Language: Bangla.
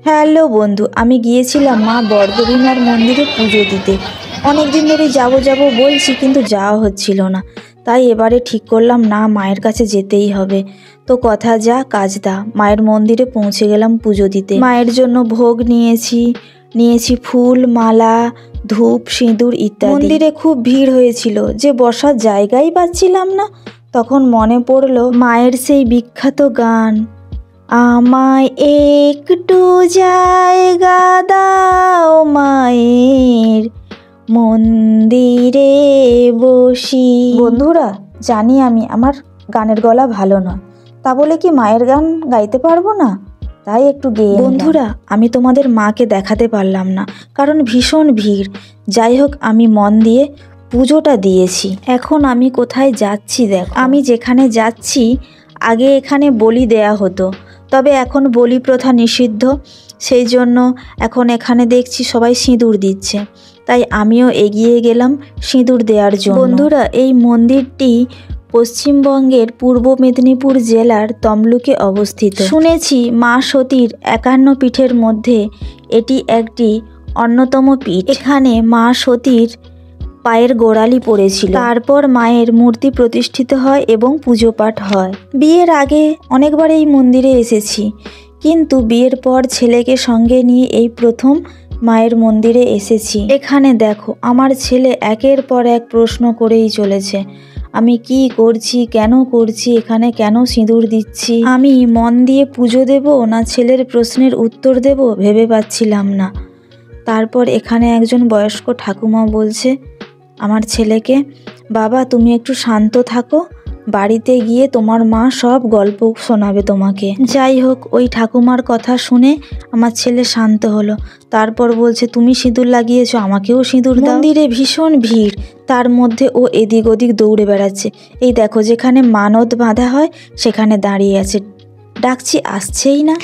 হ্যালো বন্ধু, আমি গিয়েছিলাম মা বর্গভীমার মন্দিরে পুজো দিতে। অনেক দিন ধরেই যাব বলছি, কিন্তু যাওয়া হচ্ছিল না। তাই এবারে ঠিক করলাম না, মায়ের কাছে যেতেই হবে। তো কথা যা কাজ তা, মায়ের মন্দিরে পৌঁছে গেলাম পুজো দিতে। মায়ের জন্য ভোগ নিয়েছি ফুল, মালা, ধূপ, সিঁদুর ইত্যাদি। মন্দিরে খুব ভিড় হয়েছিল, যে বসার জায়গাই পাচ্ছিলাম না। তখন মনে পড়লো মায়ের সেই বিখ্যাত গান, আমায় একটু জায়গা দাও মায়ের মন্দিরে বসি। বন্ধুরা, জানি আমি আমার গানের গলা ভালো নয়, তা বলে কি মায়ের গান গাইতে পারবো না? তাই একটু গেয়ে। বন্ধুরা, আমি তোমাদের মাকে দেখাতে পারলাম না, কারণ ভীষণ ভিড়। যাই হোক, আমি মন দিয়ে পুজোটা দিয়েছি। এখন আমি কোথায় যাচ্ছি দেখো। আমি যেখানে যাচ্ছি, আগে এখানে বলি দেয়া হতো, তবে এখন বলি প্রথা নিষিদ্ধ। সেই জন্য এখন এখানে দেখছি সবাই সিঁদুর দিচ্ছে, তাই আমিও এগিয়ে গেলাম সিঁদুর দেওয়ার জন্য। বন্ধুরা, এই মন্দিরটি পশ্চিমবঙ্গের পূর্ব মেদিনীপুর জেলার তমলুকে অবস্থিত। শুনেছি মা সতীর 51 পীঠের মধ্যে এটি একটি অন্যতম পীঠ। এখানে মা সতীর পায়ের গোড়ালি পড়েছিল, তারপর মায়ের মূর্তি প্রতিষ্ঠিত হয় এবং পুজো পাঠ হয়। বিয়ের আগে অনেকবার এই মন্দিরে এসেছি, কিন্তু বিয়ের পর ছেলেকে সঙ্গে নিয়ে এই প্রথম মায়ের মন্দিরে এসেছি। এখানে দেখো, আমার ছেলে একের পর এক প্রশ্ন করেই চলেছে, আমি কি করছি, কেন করছি, এখানে কেন সিঁদুর দিচ্ছি। আমি মন দিয়ে পুজো দেব না ছেলের প্রশ্নের উত্তর দেব ভেবে পাচ্ছিলাম না। তারপর এখানে একজন বয়স্ক ঠাকুমা বলছে আমার ছেলেকে, বাবা তুমি একটু শান্ত থাকো, বাড়িতে গিয়ে তোমার মা সব গল্প শোনাবে তোমাকে। যাই হোক, ওই ঠাকুমার কথা শুনে আমার ছেলে শান্ত হলো। তারপর বলছে, তুমি সিঁদুর লাগিয়েছো, আমাকেও সিঁদুর দাও। মন্দিরে ভীষণ ভিড়, তার মধ্যে ও এদিক ওদিক দৌড়ে বেড়াচ্ছে। এই দেখো, যেখানে মানত বাঁধা হয় সেখানে দাঁড়িয়ে আছে, ডাকছি আসছেই না।